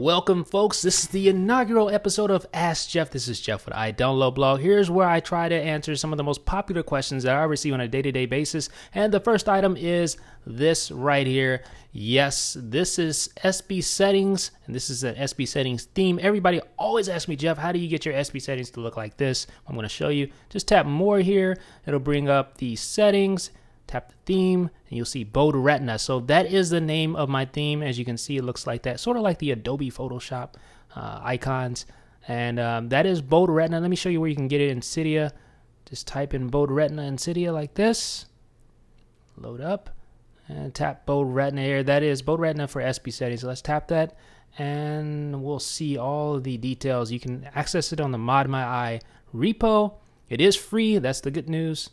Welcome, folks. This is the inaugural episode of Ask Jeff. This is Jeff with iDownload Blog. Here's where I try to answer some of the most popular questions that I receive on a day-to-day basis. And the first item is this right here. Yes, this is SB settings, and this is an SB settings theme. Everybody always asks me, Jeff, how do you get your SB settings to look like this? I'm going to show you. Just tap more here. It'll bring up the settings. Tap the theme and you'll see Bold Retina. So that is the name of my theme. As you can see, it looks like that, sort of like the Adobe Photoshop icons. And that is Bold Retina. Let me show you where you can get it in Cydia. Just type in Bold Retina in Cydia like this. Load up and tap Bold Retina here. That is Bold Retina for SB settings. So let's tap that and we'll see all of the details. You can access it on the Mod My Eye repo. It is free. That's the good news.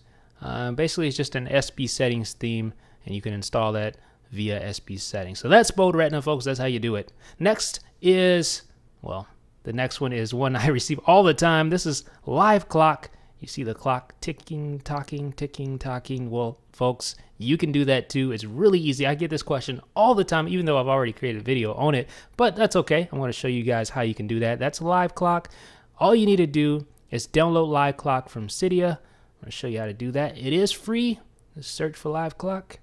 Basically, it's just an SB settings theme, and you can install that via SB settings. So that's Bold Retina, folks. That's how you do it. Next is, well, the next one is one I receive all the time. This is Live Clock. You see the clock ticking, talking. Well, folks, you can do that too. It's really easy. I get this question all the time, even though I've already created a video on it, but that's okay. I'm going to show you guys how you can do that. That's Live Clock. All you need to do is download Live Clock from Cydia. I'm going to show you how to do that. It is free. Just search for Live Clock.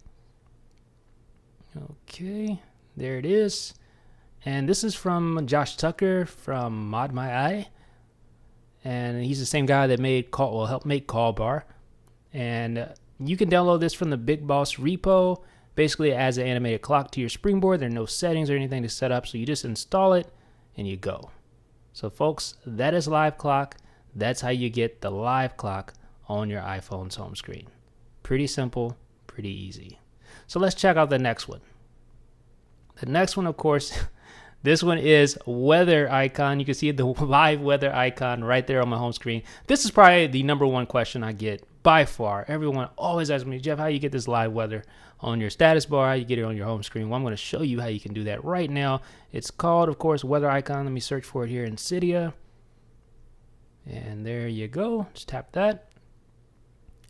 Okay, there it is. And this is from Josh Tucker from Mod My Eye. And he's the same guy that helped make Call Bar. And you can download this from the Big Boss repo. Basically, it adds an animated clock to your springboard. There are no settings or anything to set up, so you just install it and you go. So, folks, that is Live Clock. That's how you get the Live Clock on your iPhone's home screen. Pretty simple, pretty easy. So let's check out the next one. The next one, of course, this one is weather icon. You can see the live weather icon right there on my home screen. This is probably the number one question I get by far. Everyone always asks me, Jeff, how you get this live weather on your status bar? How you get it on your home screen? Well, I'm going to show you how you can do that right now. It's called, of course, weather icon. Let me search for it here in Cydia. And there you go. Just tap that.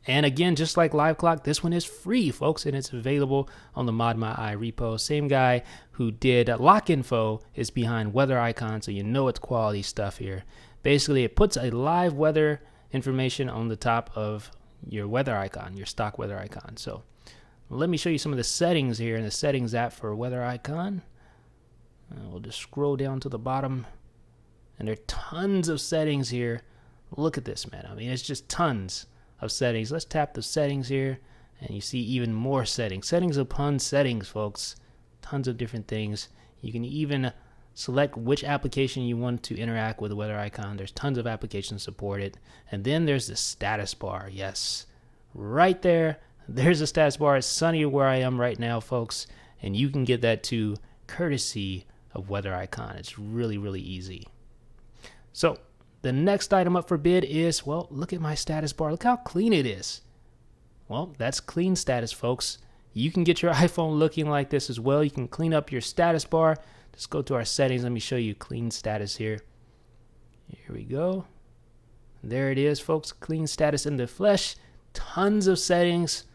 And again, just like Live Clock, this one is free, folks, and it's available on the Mod My Eye repo. Same guy who did Lock Info is behind Weather Icon, so you know it's quality stuff here. Basically, it puts a live weather information on the top of your weather icon, your stock weather icon. So let me show you some of the settings here in the settings app for Weather Icon. We'll just scroll down to the bottom, and there are tons of settings here. Look at this, man. I mean, it's just tons of settings. Let's tap the settings here and you see even more settings. Settings upon settings, folks. Tons of different things. You can even select which application you want to interact with the weather icon. There's tons of applications supported. And then there's the status bar. Yes, right there. There's a status bar. It's sunny where I am right now, folks. And you can get that too, courtesy of weather icon. It's really, really easy. So the next item up for bid is, well, look at my status bar. Look how clean it is. Well, that's clean status, folks. You can get your iPhone looking like this as well. You can clean up your status bar. Just go to our settings. Let me show you clean status here. Here we go. There it is, folks. Clean status in the flesh. Tons of settings.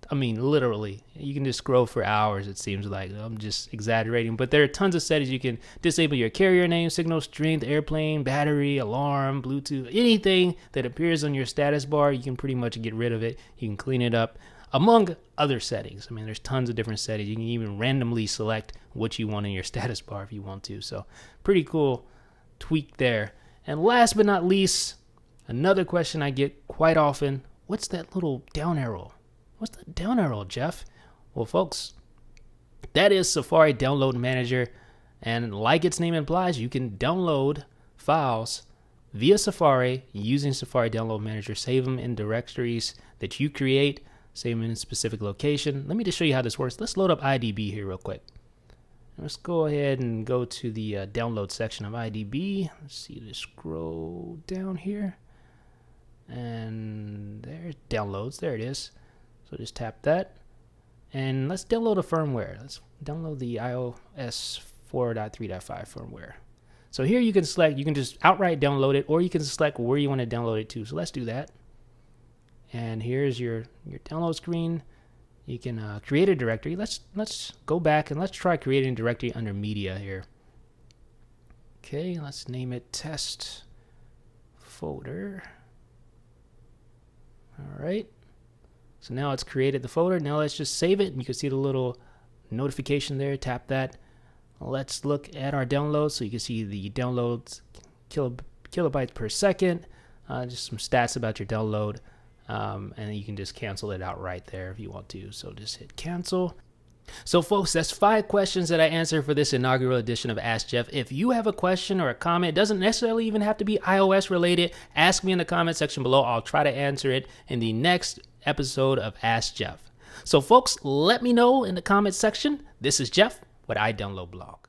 I mean, literally, you can just scroll for hours, it seems like. I'm just exaggerating, but there are tons of settings. You can disable your carrier name, signal strength, airplane, battery, alarm, Bluetooth, anything that appears on your status bar, you can pretty much get rid of it. You can clean it up, among other settings. I mean, there's tons of different settings. You can even randomly select what you want in your status bar if you want to. So, pretty cool tweak there. And last but not least, another question I get quite often, what's that little down arrow? What's the down arrow, Jeff? Well, folks, that is Safari Download Manager. And like its name implies, you can download files via Safari using Safari Download Manager. Save them in directories that you create. Save them in a specific location. Let me just show you how this works. Let's load up IDB here real quick. Let's go ahead and go to the download section of IDB. Let's see, let's scroll down here. And there, downloads. There it is. So just tap that, and let's download a firmware. Let's download the iOS 4.3.5 firmware. So here you can select, you can just outright download it, or you can select where you want to download it to. So let's do that. And here's your download screen. You can create a directory. Let's go back and let's try creating a directory under media here. Okay, let's name it test folder. All right. So now it's created the folder. Now let's just save it. You can see the little notification there. Tap that. Let's look at our downloads. So you can see the downloads kilobytes per second. Just some stats about your download. And then you can just cancel it out right there if you want to. So just hit cancel. So folks, that's 5 questions that I answered for this inaugural edition of Ask Jeff. If you have a question or a comment, it doesn't necessarily even have to be iOS related. Ask me in the comment section below. I'll try to answer it in the next episode of Ask Jeff. So folks, let me know in the comment section. This is Jeff with iDownload Blog.